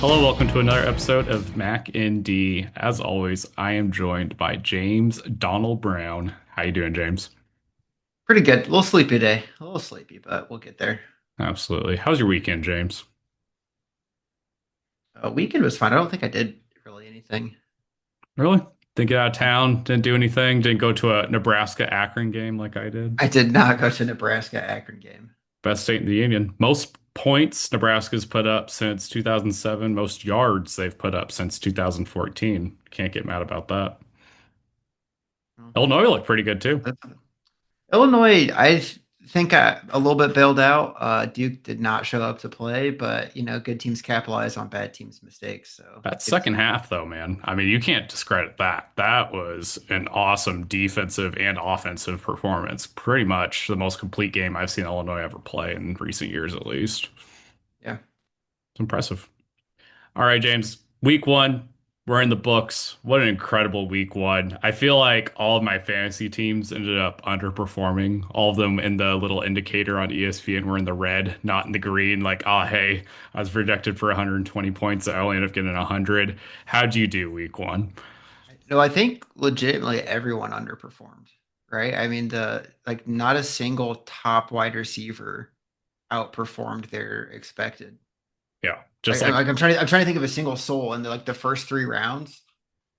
Hello, welcome to another episode of Mac and D. As always, I am joined by James Donald Brown. How you doing, James? Pretty good. A little sleepy today. A little sleepy, but we'll get there. Absolutely. How's your weekend, James? Weekend was fine. I don't think I did really anything. Really? Didn't get out of Yeah. town, didn't do anything, didn't go to a Nebraska-Akron game like I did. I did not go to Nebraska Akron game. Best state in the union. Most points Nebraska's put up since 2007, most yards they've put up since 2014. Can't get mad about that. Well, Illinois looked pretty good too. that's- Illinois, I think a little bit bailed out. Duke did not show up to play, but good teams capitalize on bad teams' mistakes. So That good to second see. half, though, man, I mean, you can't discredit that. That was an awesome defensive and offensive performance. Pretty much the most complete game I've seen Illinois ever play in recent years, at least. Yeah. It's impressive. All right, James, week one, we're in the books. What an incredible week one. I feel like all of my fantasy teams ended up underperforming. All of them in the little indicator on ESPN were in the red, not in the green. Like, oh, hey, I was projected for 120 points. I only ended up getting 100. How'd you do week one? No, I think legitimately everyone underperformed, right? I mean, the like not a single top wide receiver outperformed their expected. Yeah, just Like, I'm, like like I'm trying to think of a single soul in the first three rounds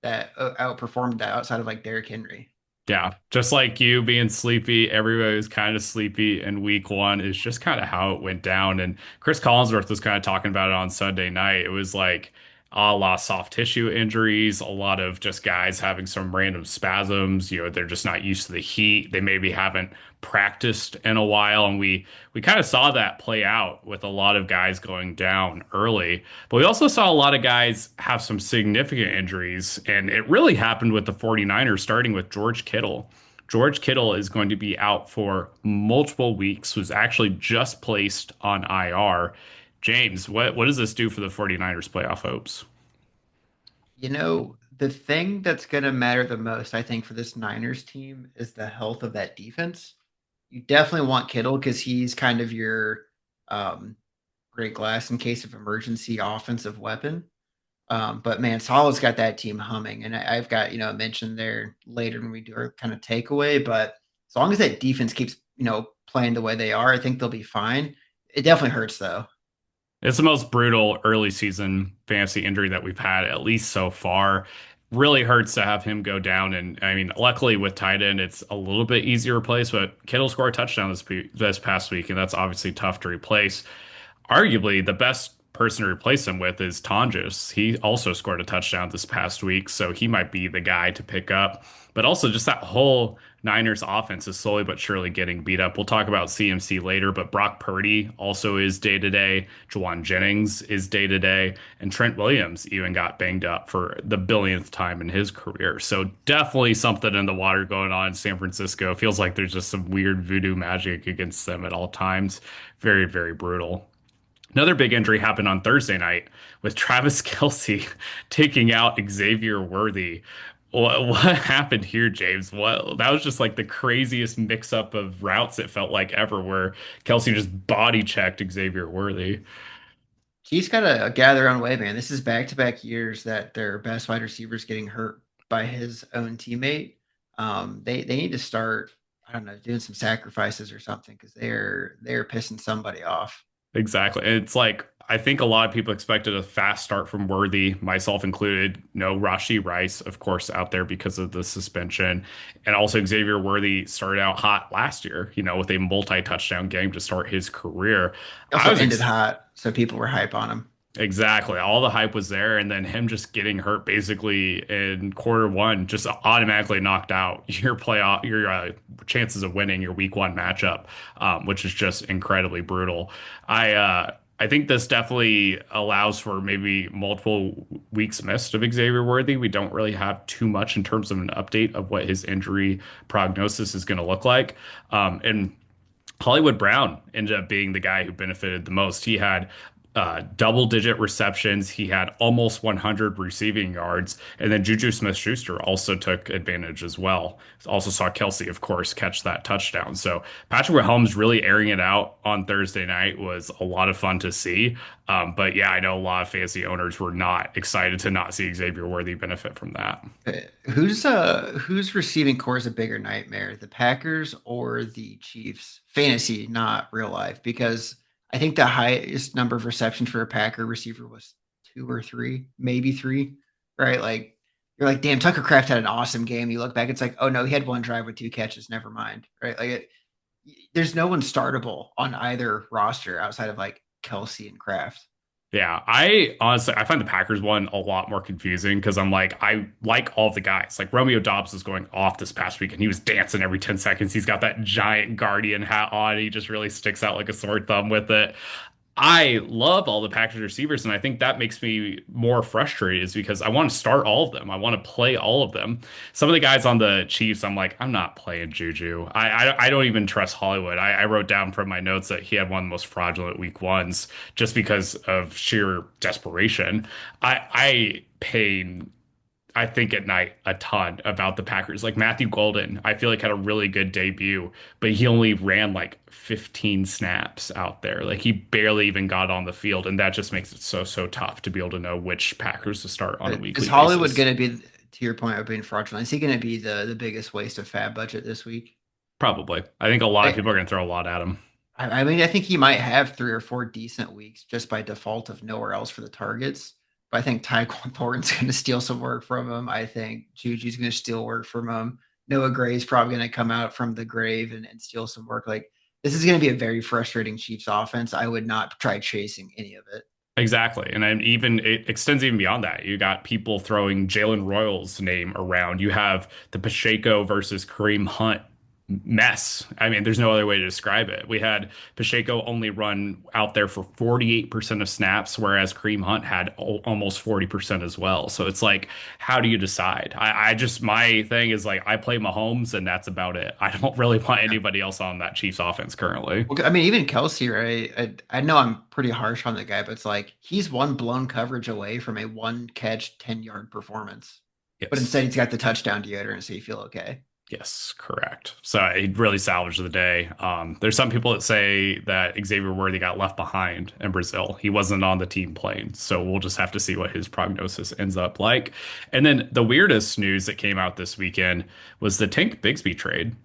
that outperformed that outside of like Derrick Henry. Yeah, just like you being sleepy, everybody was kind of sleepy in week one. Is just kind of how it went down. And Chris Collinsworth was kind of talking about it on Sunday night. It was like a lot of soft tissue injuries, a lot of just guys having some random spasms. They're just not used to the heat. They maybe haven't practiced in a while, and we kind of saw that play out with a lot of guys going down early. But we also saw a lot of guys have some significant injuries, and it really happened with the 49ers, starting with George Kittle. George Kittle is going to be out for multiple weeks, was actually just placed on IR. James, what does this do for the 49ers playoff hopes? The thing that's going to matter the most, I think, for this Niners team is the health of that defense. You definitely want Kittle because he's kind of your great glass in case of emergency offensive weapon. But man, Salah's got that team humming, and I've got a mention there later when we do our kind of takeaway. But as long as that defense keeps playing the way they are, I think they'll be fine. It definitely hurts though. It's the most brutal early season fantasy injury that we've had, at least so far. Really hurts to have him go down. And I mean, luckily with tight end, it's a little bit easier to replace, but Kittle scored a touchdown this past week, and that's obviously tough to replace. Arguably, the best person to replace him with is Tonjes. He also scored a touchdown this past week, so he might be the guy to pick up. But also, just that whole Niners offense is slowly but surely getting beat up. We'll talk about CMC later, but Brock Purdy also is day to day. Juwan Jennings is day to day. And Trent Williams even got banged up for the billionth time in his career. So, definitely something in the water going on in San Francisco. It feels like there's just some weird voodoo magic against them at all times. Very, very brutal. Another big injury happened on Thursday night with Travis Kelce taking out Xavier Worthy. What happened here, James? What that was just like the craziest mix-up of routes it felt like ever, where Kelce just body checked Xavier Worthy. He's got to gather on way, man. This is back to back years that their best wide receivers getting hurt by his own teammate. They need to start, I don't know, doing some sacrifices or something because they're pissing somebody off. Exactly. And it's like I think a lot of people expected a fast start from Worthy, myself included. No Rashi Rice, of course, out there because of the suspension. And also Xavier Worthy started out hot last year, with a multi-touchdown game to start his career. He I also was ended ex hot, so people were hype on him. Exactly. All the hype was there, and then him just getting hurt basically in quarter one just automatically knocked out your playoff, your chances of winning your week one matchup, which is just incredibly brutal. I think this definitely allows for maybe multiple weeks missed of Xavier Worthy. We don't really have too much in terms of an update of what his injury prognosis is going to look like. And Hollywood Brown ended up being the guy who benefited the most. He had double digit receptions. He had almost 100 receiving yards. And then Juju Smith-Schuster also took advantage as well. Also saw Kelsey, of course, catch that touchdown. So Patrick Mahomes really airing it out on Thursday night was a lot of fun to see. But yeah, I know a lot of fantasy owners were not excited to not see Xavier Worthy benefit from that. Who's receiving core is a bigger nightmare, the Packers or the Chiefs? Fantasy, not real life, because I think the highest number of receptions for a Packer receiver was two or three, maybe three, right? Like you're like, damn, Tucker Kraft had an awesome game. You look back, it's like, oh no, he had one drive with two catches. Never mind, right? There's no one startable on either roster outside of like Kelsey and Kraft. Yeah, I honestly I find the Packers one a lot more confusing because I'm like I like all the guys. Like Romeo Dobbs was going off this past week and he was dancing every 10 seconds. He's got that giant guardian hat on. He just really sticks out like a sore thumb with it. I love all the package receivers, and I think that makes me more frustrated is because I want to start all of them. I want to play all of them. Some of the guys on the Chiefs, I'm like, I'm not playing Juju. I don't even trust Hollywood. I wrote down from my notes that he had one of the most fraudulent week ones just because of sheer desperation. I pay I think at night a ton about the Packers. Like Matthew Golden, I feel like had a really good debut, but he only ran like 15 snaps out there. Like he barely even got on the field, and that just makes it so tough to be able to know which Packers to start on a Is weekly Hollywood basis. going to be, to your point of being fraudulent, is he going to be the biggest waste of fab budget this week? Probably. I think a lot of I, people are going to throw a lot at him. I mean, I think he might have three or four decent weeks just by default of nowhere else for the targets. But I think Tyquan Thornton's going to steal some work from him. I think Juju's going to steal work from him. Noah Gray's probably going to come out from the grave and steal some work. Like, this is going to be a very frustrating Chiefs offense. I would not try chasing any of it. Exactly. And then even it extends even beyond that. You got people throwing Jalen Royals' name around. You have the Pacheco versus Kareem Hunt mess. I mean, there's no other way to describe it. We had Pacheco only run out there for 48% of snaps, whereas Kareem Hunt had almost 40% as well. So it's like, how do you decide? I just, my thing is like, I play Mahomes and that's about it. I don't really want anybody else on that Chiefs offense currently. Well, I mean, even Kelsey, right? I know I'm pretty harsh on the guy, but it's like he's one blown coverage away from a one catch, 10-yard performance. But Yes. instead, he's got the touchdown deodorant, so you feel okay. Yes, correct. So he really salvaged the day. There's some people that say that Xavier Worthy got left behind in Brazil. He wasn't on the team plane, so we'll just have to see what his prognosis ends up like. And then the weirdest news that came out this weekend was the Tank Bigsby trade.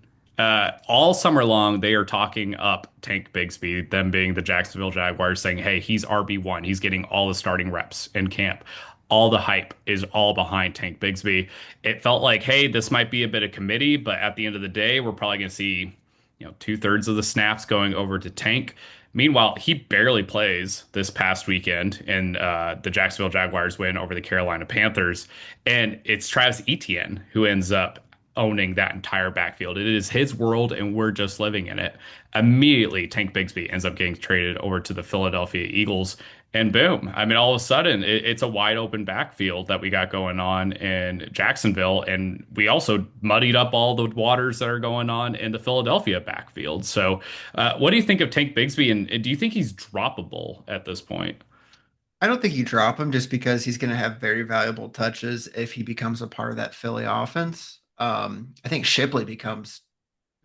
All summer long, they are talking up Tank Bigsby, them being the Jacksonville Jaguars, saying, hey, he's RB1. He's getting all the starting reps in camp. All the hype is all behind Tank Bigsby. It felt like, hey, this might be a bit of committee, but at the end of the day, we're probably going to see, two-thirds of the snaps going over to Tank. Meanwhile, he barely plays this past weekend in the Jacksonville Jaguars win over the Carolina Panthers. And it's Travis Etienne who ends up owning that entire backfield. It is his world, and we're just living in it. Immediately, Tank Bigsby ends up getting traded over to the Philadelphia Eagles. And boom, I mean, all of a sudden, it's a wide open backfield that we got going on in Jacksonville. And we also muddied up all the waters that are going on in the Philadelphia backfield. So, what do you think of Tank Bigsby? And do you think he's droppable at this point? I don't think you drop him just because he's going to have very valuable touches if he becomes a part of that Philly offense. I think Shipley becomes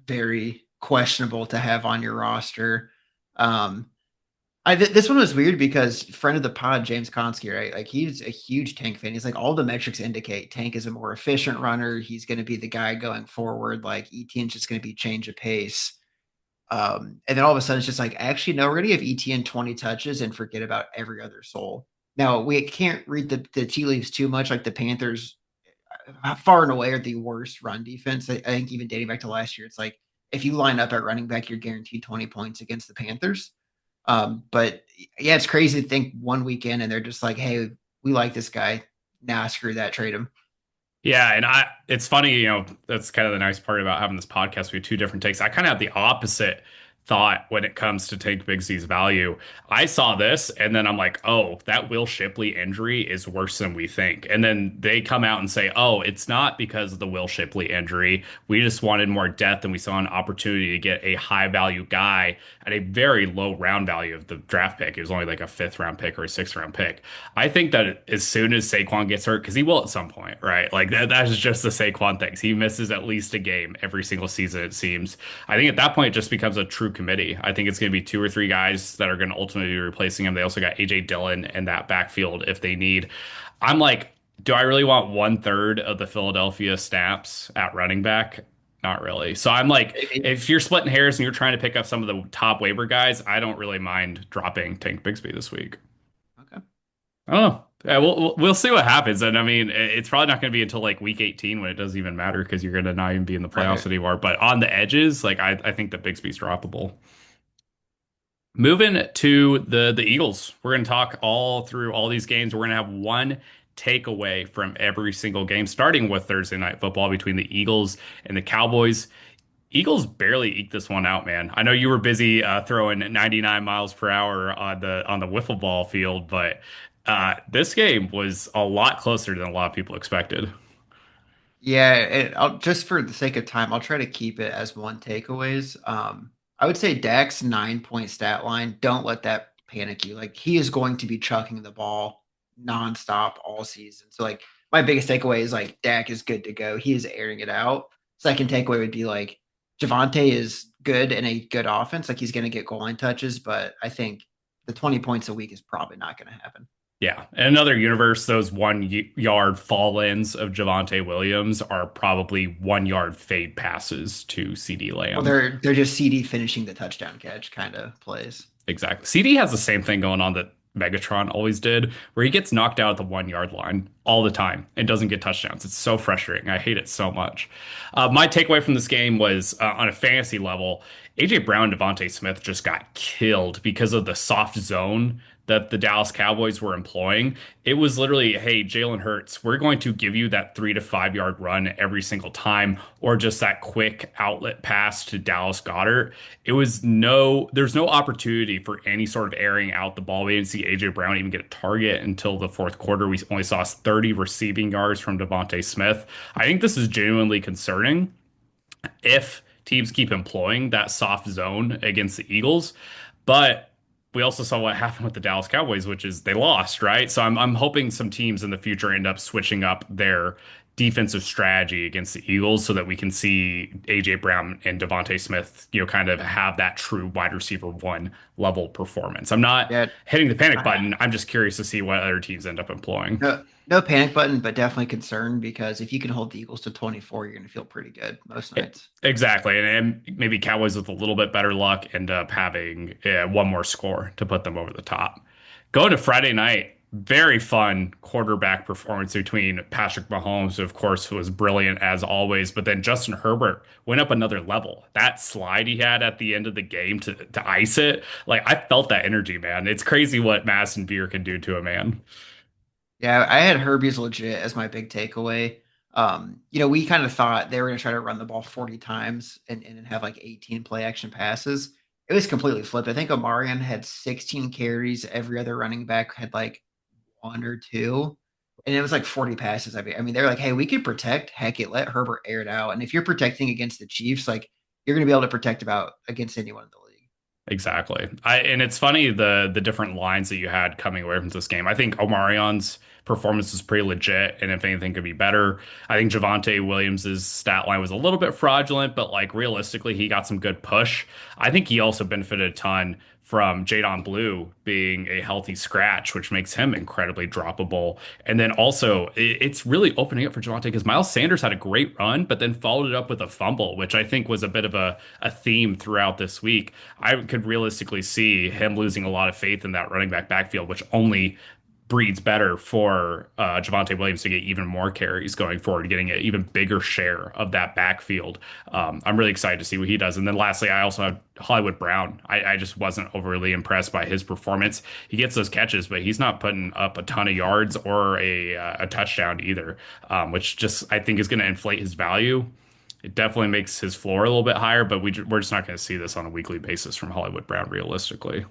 very questionable to have on your roster. Um, this one was weird because friend of the pod, James Konski, right? Like he's a huge Tank fan. He's like all the metrics indicate Tank is a more efficient runner. He's going to be the guy going forward. Like ETN's just going to be change of pace. And then all of a sudden it's just like, actually, no, we're going to give ETN 20 touches and forget about every other soul. Now we can't read the tea leaves too much. Like the Panthers, far and away are the worst run defense. I think even dating back to last year, it's like if you line up at running back, you're guaranteed 20 points against the Panthers. But yeah, it's crazy to think one weekend and they're just like, hey, we like this guy. Nah, screw that, trade him. Yeah, and it's funny, that's kind of the nice part about having this podcast. We have two different takes. I kind of have the opposite thought when it comes to Tank Bigsy's value. I saw this and then I'm like, oh, that Will Shipley injury is worse than we think. And then they come out and say, oh, it's not because of the Will Shipley injury. We just wanted more depth and we saw an opportunity to get a high value guy at a very low round value of the draft pick. It was only like a fifth round pick or a sixth round pick. I think that as soon as Saquon gets hurt, because he will at some point, right? Like that's just the Saquon thing. He misses at least a game every single season, it seems. I think at that point it just becomes a true committee. I think it's going to be two or three guys that are going to ultimately be replacing him. They also got AJ Dillon in that backfield if they need. I'm like, do I really want one third of the Philadelphia snaps at running back? Not really. So I'm like, Maybe. if you're splitting hairs and you're trying to pick up some of the top waiver guys, I don't really mind dropping Tank Bigsby this week. Okay. I don't know. Yeah, we'll see what happens. And I mean, it's probably not going to be until like week 18 when it doesn't even matter because you're going to not even be in the playoffs Right. anymore. But on the edges, like I think that Bigsby's droppable. Moving to the Eagles, we're going to talk all through all these games. We're going to have one takeaway from every single game, starting with Thursday night football between the Eagles and the Cowboys. Eagles barely eked this one out, man. I know you were busy throwing 99 miles per hour on the wiffle ball field, but this game was a lot closer than a lot of people expected. Yeah, just for the sake of time, I'll try to keep it as one takeaways. I would say Dak's 9 point stat line. Don't let that panic you. Like he is going to be chucking the ball nonstop all season. So like my biggest takeaway is like Dak is good to go. He is airing it out. Second takeaway would be like Javante is good in a good offense. Like he's going to get goal line touches, but I think the 20 points a week is probably not going to happen. Yeah, in another universe, those 1 yard fall ins of Javante Williams are probably 1 yard fade passes to CD Or Lamb. they're just CD finishing the touchdown catch kind of plays. Exactly. CD has the same thing going on that Megatron always did, where he gets knocked out at the 1 yard line all the time and doesn't get touchdowns. It's so frustrating. I hate it so much. My takeaway from this game was on a fantasy level, AJ Brown and Devontae Smith just got killed because of the soft zone that the Dallas Cowboys were employing. It was literally, hey, Jalen Hurts, we're going to give you that 3 to 5 yard run every single time, or just that quick outlet pass to Dallas Goedert. There's no opportunity for any sort of airing out the ball. We didn't see AJ Brown even get a target until the fourth quarter. We only saw 30 receiving yards from Devontae Smith. I think this is genuinely concerning if teams keep employing that soft zone against the Eagles. But we also saw what happened with the Dallas Cowboys, which is they lost, right? So I'm hoping some teams in the future end up switching up their defensive strategy against the Eagles so that we can see AJ Brown and Devontae Smith, kind of have that true wide receiver one level performance. I'm not Yeah, hitting the panic I, button. I'm just curious to see what other teams end up employing. no panic button, but definitely concerned because if you can hold the Eagles to 24, you're going to feel pretty good most nights. Exactly. And maybe Cowboys with a little bit better luck end up having one more score to put them over the top. Going to Friday night, very fun quarterback performance between Patrick Mahomes, who of course was brilliant as always, but then Justin Herbert went up another level. That slide he had at the end of the game to ice it, like I felt that energy, man. It's crazy what Madison Beer can do to a man. Yeah, I had Herbie's legit as my big takeaway. We kind of thought they were going to try to run the ball 40 times and have like 18 play action passes. It was completely flipped. I think Omarion had 16 carries. Every other running back had like one or two. And it was like 40 passes. I mean, they're like, hey, we can protect. Heck it, let Herbert air it out. And if you're protecting against the Chiefs, like you're going to be able to protect about against anyone in the league. Exactly. And it's funny the different lines that you had coming away from this game. I think Omarion's performance was pretty legit, and if anything could be better. I think Javante Williams's stat line was a little bit fraudulent, but like realistically, he got some good push. I think he also benefited a ton from Jadon Blue being a healthy scratch, which makes him incredibly droppable. And then also, it's really opening up for Javante because Miles Sanders had a great run, but then followed it up with a fumble, which I think was a bit of a theme throughout this week. I could realistically see him losing a lot of faith in that running back backfield, which only breeds better for Javante Williams to get even more carries going forward, getting an even bigger share of that backfield. I'm really excited to see what he does. And then lastly, I also have Hollywood Brown. I just wasn't overly impressed by his performance. He gets those catches, but he's not putting up a ton of yards or a touchdown either, which just I think is going to inflate his value. It definitely makes his floor a little bit higher, but we're just not going to see this on a weekly basis from Hollywood Brown realistically.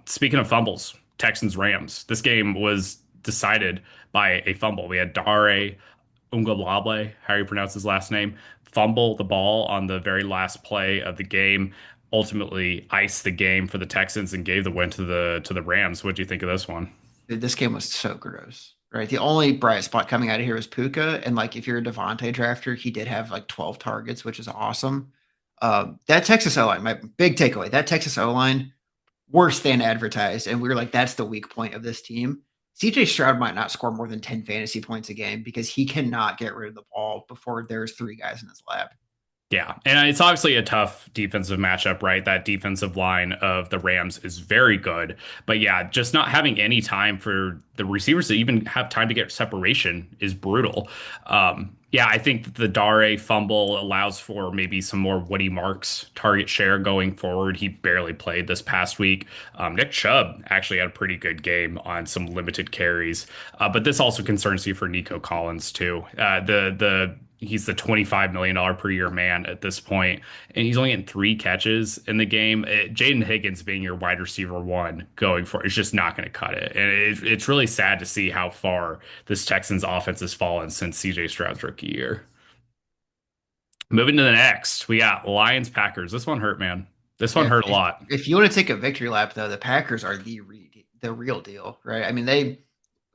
Speaking of fumbles, Texans Rams. This game was decided by a fumble. We had Dare Ungalable, how you pronounce his last name, fumble the ball on the very last play of the game, ultimately iced the game for the Texans and gave the win to the Rams. What do you think of this one? Dude, this game was so gross, right? The only bright spot coming out of here was Puka, and like if you're a Devontae drafter, he did have like 12 targets, which is awesome. That Texas O line, my big takeaway, that Texas O line worse than advertised, and we were like, that's the weak point of this team. CJ Stroud might not score more than 10 fantasy points a game because he cannot get rid of the ball before there's three guys in his lap. Yeah, and it's obviously a tough defensive matchup, right? That defensive line of the Rams is very good. But yeah, just not having any time for the receivers to even have time to get separation is brutal. Yeah, I think the Dare fumble allows for maybe some more Woody Marks target share going forward. He barely played this past week. Nick Chubb actually had a pretty good game on some limited carries, but this also concerns you for Nico Collins too. The he's the $25 million per year man at this point, and he's only getting three catches in the game. Jaden Higgins being your wide receiver one going for it's just not going to cut it. And it's really sad to see how far this Texans offense has fallen since CJ Stroud's rookie year. Moving to the next, we got Lions Packers. This one hurt, man. This one Yeah, hurt a lot. if you want to take a victory lap, though, the Packers are the real deal, right? I mean, they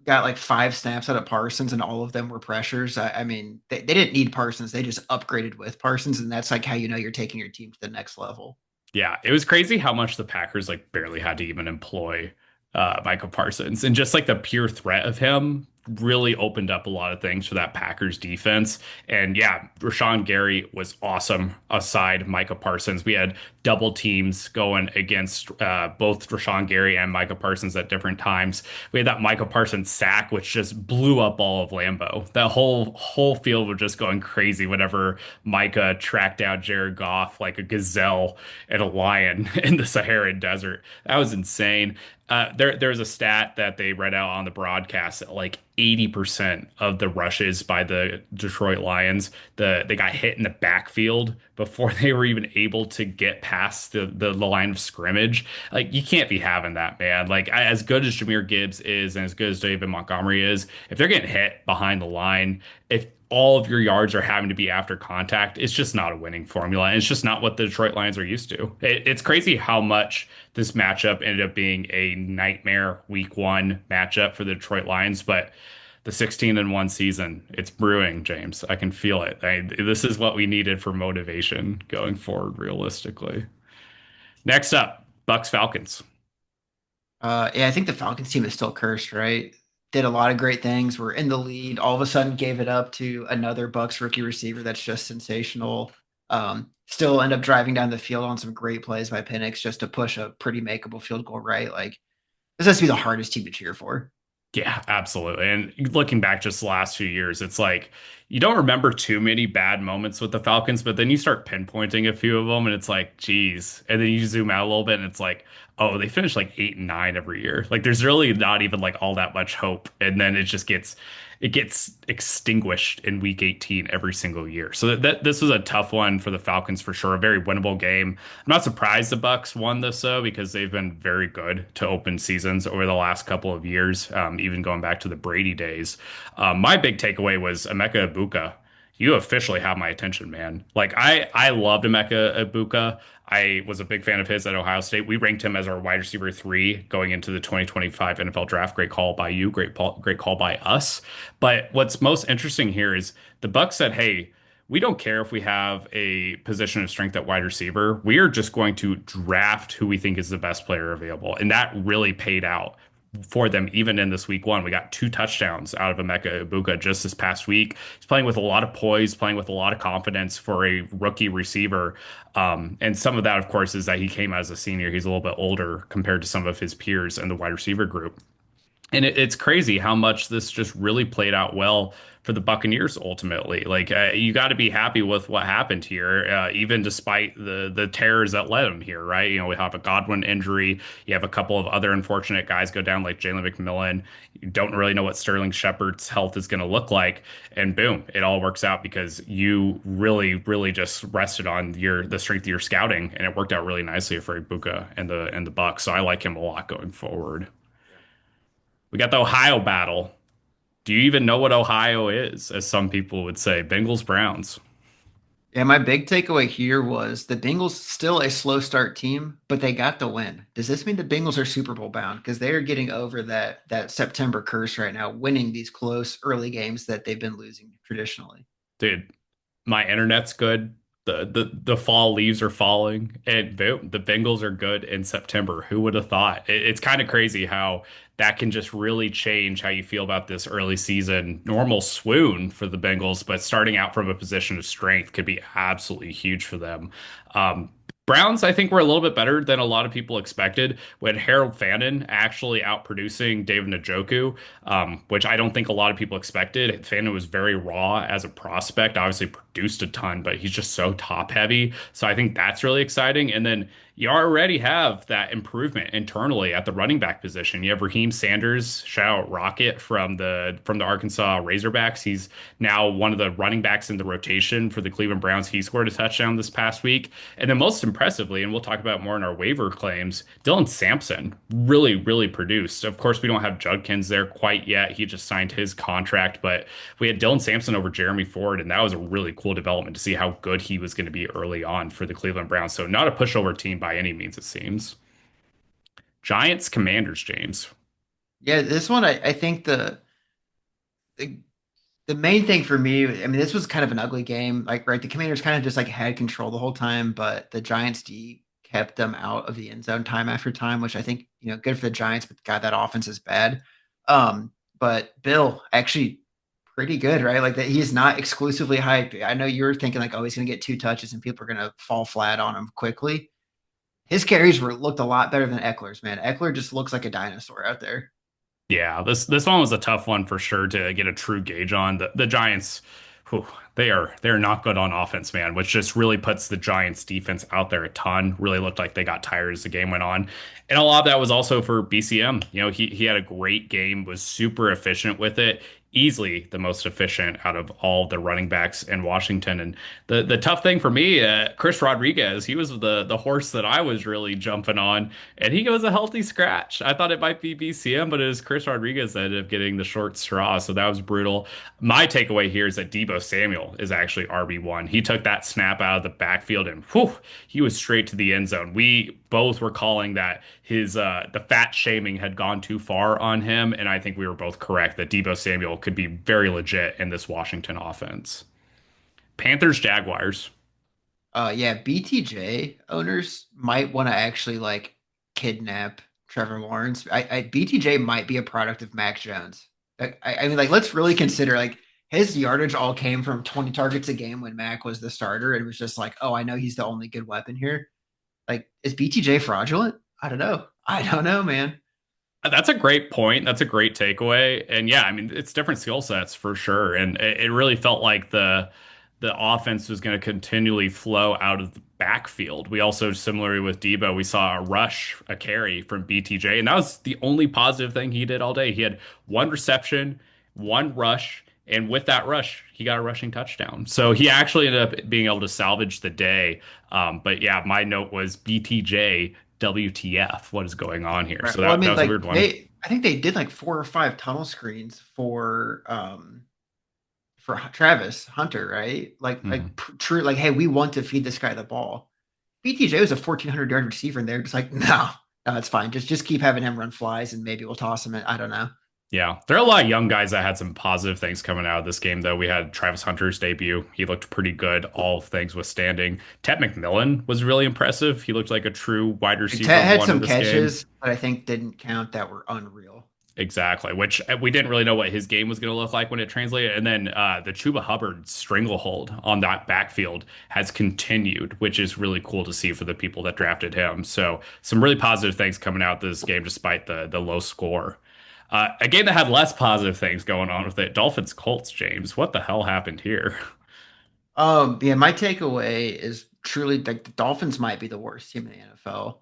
got like five snaps out of Parsons, and all of them were pressures. I mean, they didn't need Parsons; they just upgraded with Parsons, and that's like how you know you're taking your team to the next level. Yeah, it was crazy how much the Packers like barely had to even employ Michael Parsons, and just like the pure threat of him really opened up a lot of things for that Packers defense. And yeah, Rashawn Gary was awesome aside Micah Parsons. We had double teams going against both Rashawn Gary and Micah Parsons at different times. We had that Micah Parsons sack, which just blew up all of Lambeau. That whole field was just going crazy whenever Micah tracked down Jared Goff like a gazelle and a lion in the Saharan desert. That was insane. There's a stat that they read out on the broadcast that like 80% of the rushes by the Detroit Lions, they got hit in the backfield before they were even able to get past the line of scrimmage. Like you can't be having that, man. Like as good as Jahmyr Gibbs is and as good as David Montgomery is, if they're getting hit behind the line, if all of your yards are having to be after contact, it's just not a winning formula. And it's just not what the Detroit Lions are used to. It's crazy how much this matchup ended up being a nightmare week one matchup for the Detroit Lions, but the 16-1 season, it's brewing, James. I can feel it. This is what we needed for motivation going forward, realistically. Next up, Bucks Falcons. Yeah, I think the Falcons team is still cursed, right? Did a lot of great things. Were in the lead. All of a sudden, gave it up to another Bucks rookie receiver that's just sensational. Still end up driving down the field on some great plays by Penix just to push a pretty makeable field goal, right? Like this has to be the hardest team to cheer for. Yeah, absolutely. And looking back just the last few years, it's like you don't remember too many bad moments with the Falcons, but then you start pinpointing a few of them and it's like, geez. And then you zoom out a little bit and it's like, oh, they finish like 8 and 9 every year. Like there's really not even like all that much hope. And then it gets extinguished in week 18 every single year. So this was a tough one for the Falcons for sure. A very winnable game. I'm not surprised the Bucks won this though, because they've been very good to open seasons over the last couple of years, even going back to the Brady days. My big takeaway was Emeka Egbuka. You officially have my attention, man. Like I loved Emeka Egbuka. I was a big fan of his at Ohio State. We ranked him as our wide receiver three going into the 2025 NFL draft. Great call by you. Great call by us. But what's most interesting here is the Bucks said, "Hey, we don't care if we have a position of strength at wide receiver. We are just going to draft who we think is the best player available." And that really paid out for them, even in this week one. We got 2 touchdowns out of Emeka Egbuka just this past week. He's playing with a lot of poise, playing with a lot of confidence for a rookie receiver. And some of that, of course, is that he came as a senior. He's a little bit older compared to some of his peers in the wide receiver group. And it's crazy how much this just really played out well for the Buccaneers ultimately. Like you got to be happy with what happened here, even despite the terrors that led them here, right? You know, we have a Godwin injury. You have a couple of other unfortunate guys go down, like Jalen McMillan. You don't really know what Sterling Shepard's health is going to look like, and boom, it all works out because you really, really just rested on the strength of your scouting, and it worked out really nicely for Ibuka and the Bucks. So I like him a lot going forward. We got the Ohio battle. Do you even know what Ohio is, as some people would say? Bengals, Browns. Yeah, my big takeaway here was the Bengals still a slow start team, but they got the win. Does this mean the Bengals are Super Bowl bound? Because they are getting over that September curse right now, winning these close early games that they've been losing traditionally. Dude, my internet's good. The fall leaves are falling, and boom, the Bengals are good in September. Who would have thought? It's kind of crazy how that can just really change how you feel about this early season normal swoon for the Bengals, but starting out from a position of strength could be absolutely huge for them. Um, Browns, I think, were a little bit better than a lot of people expected, with Harold Fannin actually outproducing David Njoku, which I don't think a lot of people expected. Fannin was very raw as a prospect, obviously produced a ton, but he's just so top heavy. So I think that's really exciting. And then you already have that improvement internally at the running back position. You have Raheem Sanders, shout out Rocket from the Arkansas Razorbacks. He's now one of the running backs in the rotation for the Cleveland Browns. He scored a touchdown this past week. And then most impressively, and we'll talk about more in our waiver claims, Dylan Sampson really, really produced. Of course, we don't have Judkins there quite yet. He just signed his contract, but we had Dylan Sampson over Jeremy Ford, and that was a really cool development to see how good he was going to be early on for the Cleveland Browns. So not a pushover team by any means, it seems. Giants, Commanders, James. Yeah, this one I think the the main thing for me, I mean, this was kind of an ugly game. Like, right, the Commanders kind of just like had control the whole time, but the Giants D kept them out of the end zone time after time, which I think, good for the Giants, but God, that offense is bad. But Bill actually pretty good, right? Like that he's not exclusively hyped. I know you were thinking like, oh, he's gonna get 2 touches and people are gonna fall flat on him quickly. His carries were looked a lot better than Eckler's, man. Eckler just looks like a dinosaur out there. Yeah, this one was a tough one for sure to get a true gauge on. The Giants, whew, they are not good on offense, man, which just really puts the Giants defense out there a ton. Really looked like they got tired as the game went on. And a lot of that was also for BCM. You know, he had a great game, was super efficient with it. Easily the most efficient out of all the running backs in Washington. And the tough thing for me, Chris Rodriguez, he was the horse that I was really jumping on, and he goes a healthy scratch. I thought it might be BCM, but it was Chris Rodriguez that ended up getting the short straw. So that was brutal. My takeaway here is that Debo Samuel is actually RB1. He took that snap out of the backfield and whew, he was straight to the end zone. We both were calling that his the fat shaming had gone too far on him, and I think we were both correct that Debo Samuel could be very legit in this Washington offense. Panthers, Jaguars. Yeah, BTJ owners might want to actually like kidnap Trevor Lawrence. BTJ might be a product of Mac Jones. I mean, like, let's really consider like his yardage all came from 20 targets a game when Mac was the starter. It was just like, oh, I know he's the only good weapon here. Like, is BTJ fraudulent? I don't know. I don't know, man. That's a great point. That's a great takeaway. And yeah, I mean, it's different skill sets for sure. And it really felt like the offense was going to continually flow out of the backfield. We also, similarly with Debo, we saw a rush, a carry from BTJ, and that was the only positive thing he did all day. He had one reception, one rush, and with that rush, he got a rushing touchdown. So he actually ended up being able to salvage the day. But yeah, my note was BTJ. WTF? What is going on here? Right. So Well, I that mean, was a like weird one. I think they did like 4 or 5 tunnel screens for Travis Hunter, right? Mhm. True, like, hey, we want to feed this guy the ball. BTJ was a 1,400 yard receiver, and they're just like, no, it's fine. Just keep having him run flies, and maybe we'll toss him in. I don't know. Yeah, there are a lot of young guys that had some positive things coming out of this game, though. We had Travis Hunter's debut. He looked pretty good, all things withstanding. Ted McMillan was really impressive. He looked like a true wide receiver Ted had one in some this game. catches that I think didn't count that were unreal. Exactly, which we didn't really know what his game was going to look like when it translated. And then the Chuba Hubbard stranglehold on that backfield has continued, which is really cool to see for the people that drafted him. So some really positive things coming out this game, despite the low score. A game that had less positive things going on with it. Dolphins Colts, James. What the hell happened here? Yeah, my takeaway is truly like the Dolphins might be the worst team in the NFL.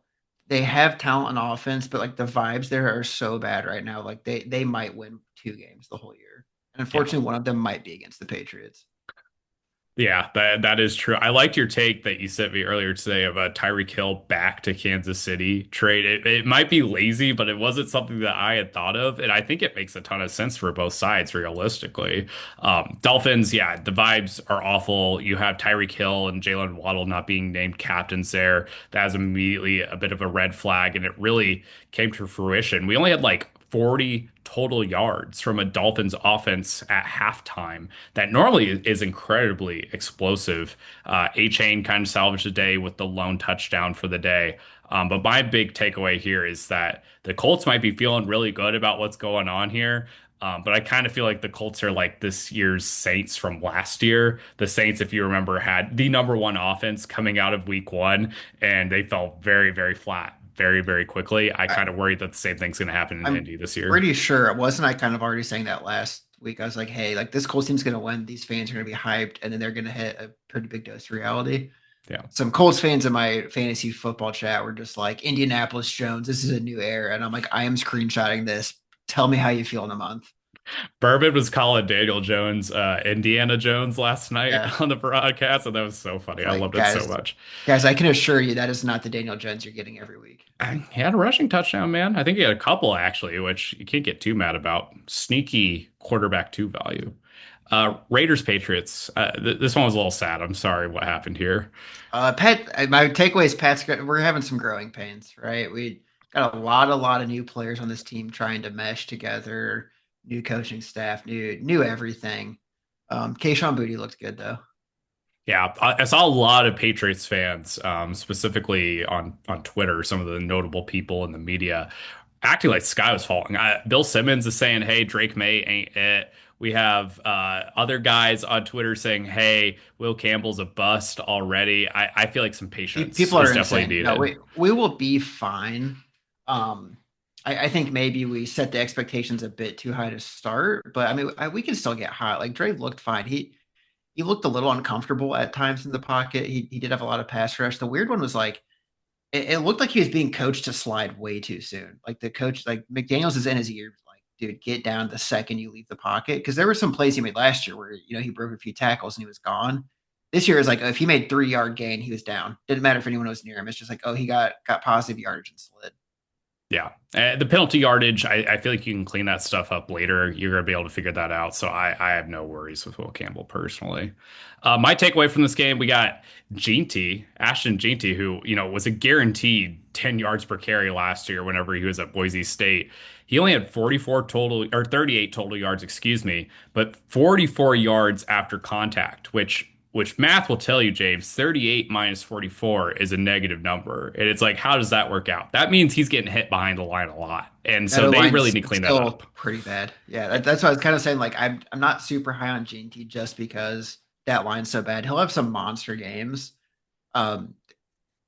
They have talent on offense, but like the vibes there are so bad right now. Like they might win 2 games the whole year. And Yeah. unfortunately, one of them might be against the Patriots. Yeah, that is true. I liked your take that you sent me earlier today of a Tyreek Hill back to Kansas City trade. It might be lazy, but it wasn't something that I had thought of, and I think it makes a ton of sense for both sides, realistically. Dolphins, yeah, the vibes are awful. You have Tyreek Hill and Jalen Waddle not being named captains there. That is immediately a bit of a red flag, and it really came to fruition. We only had like 40 total yards from a Dolphins offense at halftime that normally is incredibly explosive. A-Chain kind of salvaged the day with the lone touchdown for the day. But my big takeaway here is that the Colts might be feeling really good about what's going on here. But I kind of feel like the Colts are like this year's Saints from last year. The Saints, if you remember, had the number one offense coming out of week one, and they fell very, very flat very, very quickly. I I, kind of worry that the same thing's going to happen in I'm Indy this year. pretty sure wasn't I kind of already saying that last week? I was like, hey, like this Colts team's gonna win. These fans are gonna be hyped, and then they're gonna hit a pretty big dose of reality. Yeah. Some Colts fans in my fantasy football chat were just like, Indianapolis Jones, this is a new era. And I'm like, I am screenshotting this. Tell me how you feel in a month. Bourbon was calling Daniel Jones, Indiana Jones last night Yeah. on the broadcast, and that was so funny. It's I like, loved it so guys, much. guys, I can assure you that is not the Daniel Jones you're getting every week. He had a rushing touchdown, man. I think he had a couple actually, which you can't get too mad about. Sneaky quarterback two value. Raiders Patriots. This one was a little sad. I'm sorry what happened here. My takeaway is we're having some growing pains, right? We got a lot of new players on this team trying to mesh together, new coaching staff, new everything. Kayshawn Booty looked good though. Yeah, I saw a lot of Patriots fans, specifically on Twitter, some of the notable people in the media, acting like sky was falling. Bill Simmons is saying, "Hey, Drake May ain't it." We have other guys on Twitter saying, "Hey, Will Campbell's a bust already." I feel like some patience People are is definitely insane. No, needed. we will be fine. Um, I think maybe we set the expectations a bit too high to start, but I mean, we can still get hot. Like Dre looked fine. He looked a little uncomfortable at times in the pocket. He did have a lot of pass rush. The weird one was like it looked like he was being coached to slide way too soon. Like the coach, like McDaniels is in his ear, like, dude, get down the second you leave the pocket. Because there were some plays he made last year where he broke a few tackles and he was gone. This year is like if he made 3 yard gain, he was down. Didn't matter if anyone was near him. It's just like, oh, he got positive yardage and slid. Yeah. The penalty yardage, I feel like you can clean that stuff up later. You're going to be able to figure that out. So I have no worries with Will Campbell personally. My takeaway from this game, we got Ashton Jeanty, who, was a guaranteed 10 yards per carry last year whenever he was at Boise State. He only had 44 total or 38 total yards, excuse me, but 44 yards after contact, which math will tell you, James, 38 minus 44 is a negative number. And it's like, how does that work out? That means he's getting hit behind the line a lot. And That so O they really line's need to clean that up. still pretty bad. Yeah, that's what I was kind of saying. Like, I'm not super high on GT just because that line's so bad. He'll have some monster games. Um,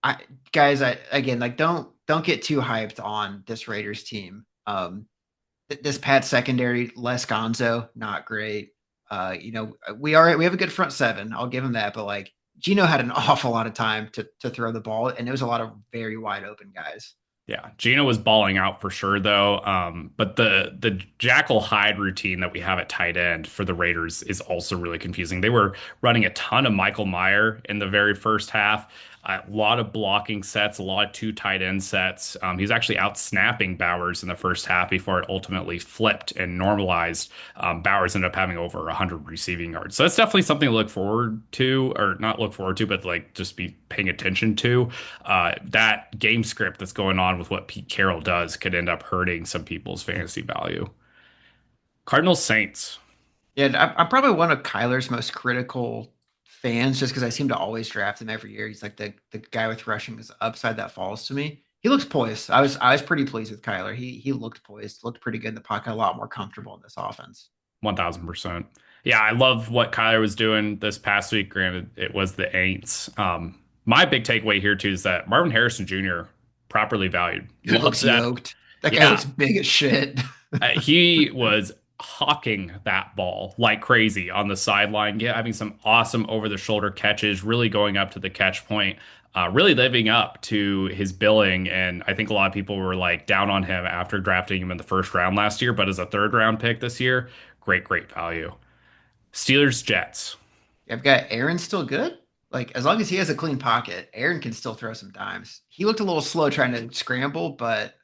I guys, I again like don't get too hyped on this Raiders team. This Pat secondary, Les Gonzo, not great. We have a good front seven. I'll give him that, but like Gino had an awful lot of time to throw the ball, and there was a lot of very wide open guys. Yeah, Gino was balling out for sure though. But the Jackal Hyde routine that we have at tight end for the Raiders is also really confusing. They were running a ton of Michael Meyer in the very first half. A lot of blocking sets, a lot of two tight end sets. He's actually out snapping Bowers in the first half before it ultimately flipped and normalized. Bowers ended up having over 100 receiving yards. So that's definitely something to look forward to, or not look forward to, but like just be paying attention to. That game script that's going on with what Pete Carroll does could end up hurting some people's fantasy value. Cardinals Saints. Yeah, I'm probably one of Kyler's most critical fans just because I seem to always draft him every year. He's like the guy with rushing is upside that falls to me. He looks poised. I was pretty pleased with Kyler. He looked poised, looked pretty good in the pocket, a lot more comfortable in this offense. 1000%. Yeah, I love what Kyler was doing this past week. Granted, it was the Aints. My big takeaway here too is that Marvin Harrison Jr. properly valued. Dude Loved looks that. yoked. That guy Yeah, looks big as shit. He was hawking that ball like crazy on the sideline, having some awesome over the shoulder catches, really going up to the catch point, really living up to his billing. And I think a lot of people were like down on him after drafting him in the first round last year, but as a third round pick this year, great, great value. Steelers, Jets. I've got Aaron still good. Like as long as he has a clean pocket, Aaron can still throw some dimes. He looked a little slow trying to scramble, but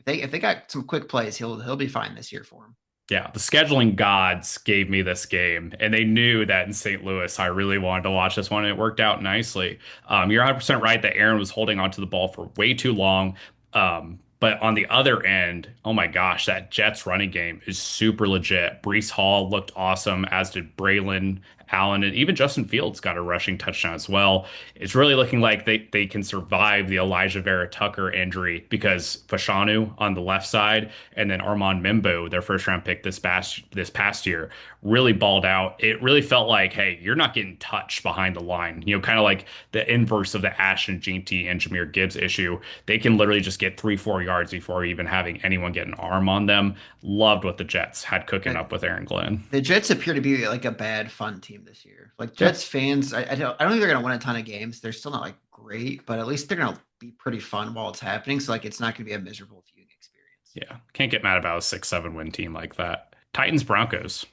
if they got some quick plays, he'll be fine this year for him. Yeah, the scheduling gods gave me this game, and they knew that in St. Louis, I really wanted to watch this one, and it worked out nicely. You're 100% right that Aaron was holding onto the ball for way too long. But on the other end, oh my gosh, that Jets running game is super legit. Brees Hall looked awesome, as did Braylon Allen, and even Justin Fields got a rushing touchdown as well. It's really looking like they can survive the Elijah Vera Tucker injury because Fashanu on the left side and then Armand Mimbo, their first round pick this past year, really balled out. It really felt like, hey, you're not getting touched behind the line. Kind of like the inverse of the Ashton Jeanty and Jahmyr Gibbs issue. They can literally just get 3, 4 yards before even having anyone get an arm on them. Loved what the Jets had cooking Uh, up with Aaron Glenn. the Jets appear to be like a bad fun team this year. Like Yeah. Jets fans, I don't think they're gonna win a ton of games. They're still not like great, but at least they're gonna be pretty fun while it's happening. So like it's not gonna be a miserable viewing experience. Yeah. Can't get mad about a 6-7 win team like that. Titans, Broncos.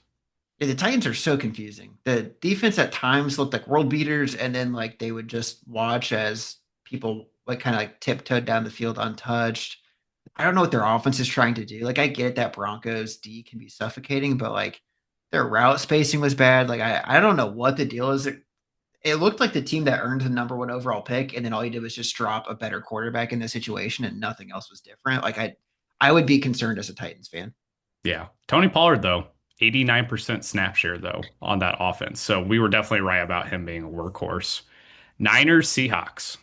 Yeah, the Titans are so confusing. The defense at times looked like world beaters, and then like they would just watch as people like kind of like tiptoed down the field untouched. I don't know what their offense is trying to do. Like I get that Broncos D can be suffocating, but like their route spacing was bad. Like I don't know what the deal is. It looked like the team that earned the number one overall pick, and then all you did was just drop a better quarterback in the situation, and nothing else was different. Like I would be concerned as a Titans fan. Yeah. Tony Pollard, though, 89% snap share, though, on that offense. So we were definitely right about him being a workhorse. Niners, Seahawks.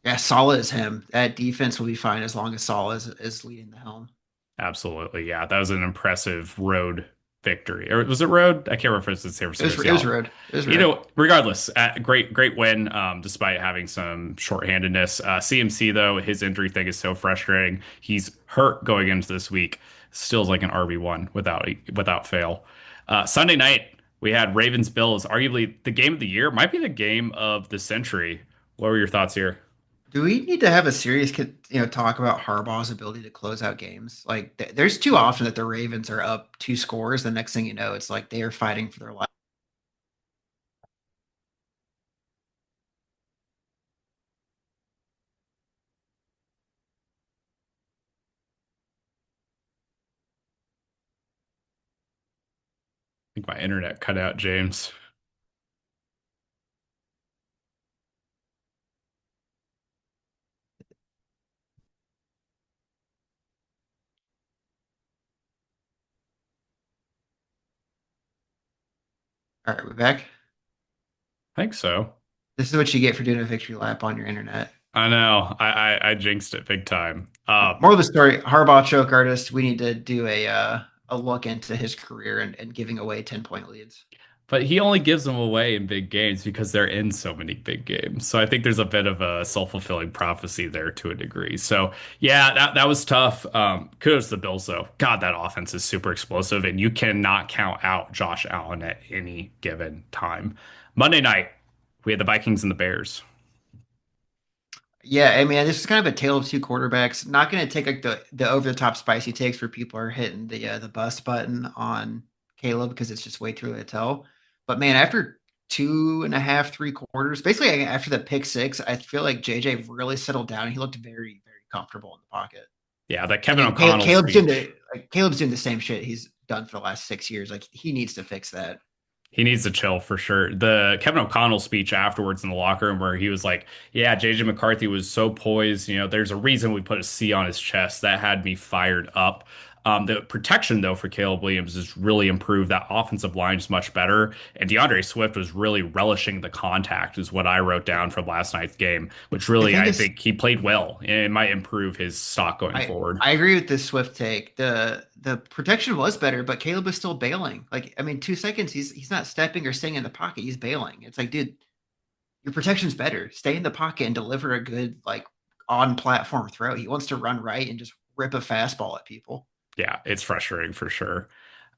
Yeah, Salah is him. That defense will be fine as long as Salah is leading the helm. Absolutely. Yeah. That was an impressive road victory. Or was it road? I can't remember if it was in San Francisco or It was Seattle. road. It was road. Regardless, great, great win, despite having some shorthandedness. CMC, though, his injury thing is so frustrating. He's hurt going into this week. Still is like an RB1 without fail. Sunday night, we had Ravens Bills, arguably the game of the year, might be the game of the century. What were your thoughts here? Do we need to have a serious, talk about Harbaugh's ability to close out games? Like, there's too often that the Ravens are up two scores. The next thing you know, it's like they are fighting for their life. I think my internet cut out, James. All right, we're back. I think so. This is what you get for doing a victory lap on your internet. I know. I jinxed it big time. More of the story: Harbaugh choke artist. We need to do a look into his career and giving away 10-point leads. But he only gives them away in big games because they're in so many big games. So I think there's a bit of a self-fulfilling prophecy there to a degree. So yeah, that was tough. Kudos to the Bills though. God, that offense is super explosive, and you cannot count out Josh Allen at any given time. Monday night, we had the Vikings and the Bears. Yeah, I mean, this is kind of a tale of two quarterbacks. Not going to take like the over the top spicy takes where people are hitting the bust button on Caleb because it's just way too early to tell. But man, after two and a half, 3 quarters, basically after the pick six, I feel like JJ really settled down. He looked very, very comfortable in the pocket. Yeah, that And Kevin then O'Connell speech. Caleb's doing the same shit he's done for the last 6 years. Like he needs to fix that. He needs to chill for sure. The Kevin O'Connell speech afterwards in the locker room where he was like, "Yeah, JJ McCarthy was so poised. There's a reason we put a C on his chest." That had me fired up. The protection though for Caleb Williams has really improved. That offensive line is much better, and DeAndre Swift was really relishing the contact, is what I wrote down from last night's game. Which I really, think I it's think he played well. It might improve his stock going I forward. I agree with this Swift take. The protection was better, but Caleb is still bailing. Like I mean, 2 seconds, he's not stepping or staying in the pocket. He's bailing. It's like, dude, your protection's better. Stay in the pocket and deliver a good like on platform throw. He wants to run right and just rip a fastball at people. Yeah, it's frustrating for sure.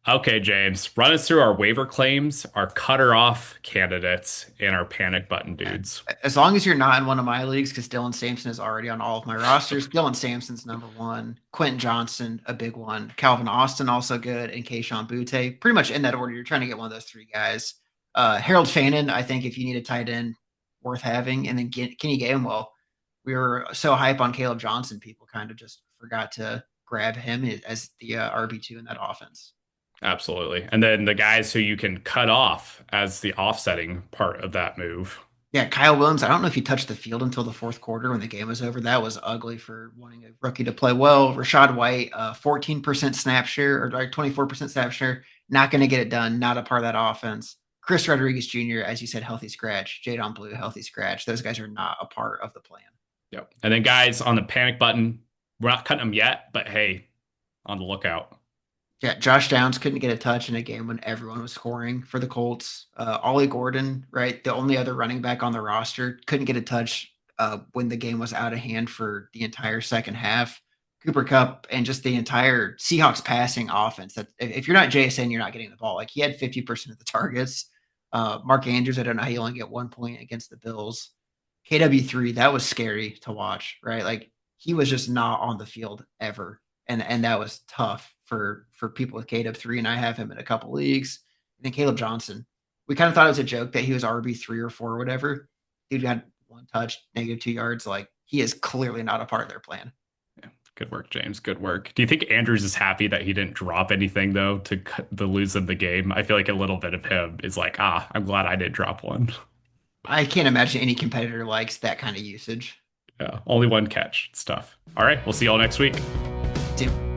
Okay, James, run us through our waiver claims, our cutter off candidates, and our panic button dudes. As long as you're not in one of my leagues, because Dylan Sampson is already on all of my rosters. Dylan Sampson's number one. Quentin Johnson, a big one. Calvin Austin, also good. And Keishon Butte. Pretty much in that order. You're trying to get one of those three guys. Harold Fannin, I think if you need a tight end, worth having. And then Kenny Gainwell. We were so hype on Caleb Johnson, people kind of just forgot to grab him as the RB2 in that offense. Absolutely. And then the guys who you can cut off as the offsetting part of that move. Yeah, Kyle Williams. I don't know if he touched the field until the fourth quarter when the game was over. That was ugly for wanting a rookie to play well. Rashad White, 14% snap share or like 24% snap share. Not going to get it done. Not a part of that offense. Chris Rodriguez Jr., as you said, healthy scratch. Jadon Blue, healthy scratch. Those guys are not a part of the plan. Yep. And then guys on the panic button, we're not cutting them yet, but hey, on the lookout. Yeah, Josh Downs couldn't get a touch in a game when everyone was scoring for the Colts. Ollie Gordon, right, the only other running back on the roster, couldn't get a touch when the game was out of hand for the entire second half. Cooper Cup and just the entire Seahawks passing offense. That if you're not JSN, you're not getting the ball. Like he had 50% of the targets. Mark Andrews, I don't know how you only get 1 point against the Bills. KW3, that was scary to watch, right? Like he was just not on the field ever, and that was tough for people with KW3. And I have him in a couple leagues. And then Caleb Johnson, we kind of thought it was a joke that he was RB3 or 4 or whatever. Dude had 1 touch, -2 yards. Like he is clearly not a part of their plan. Yeah. Good work, James. Good work. Do you think Andrews is happy that he didn't drop anything though to lose in the game? I feel like a little bit of him is like, ah, I'm glad I didn't drop one. I can't imagine any competitor likes that kind of usage. Yeah, only one catch. It's tough. All right, we'll see y'all next week. Tim.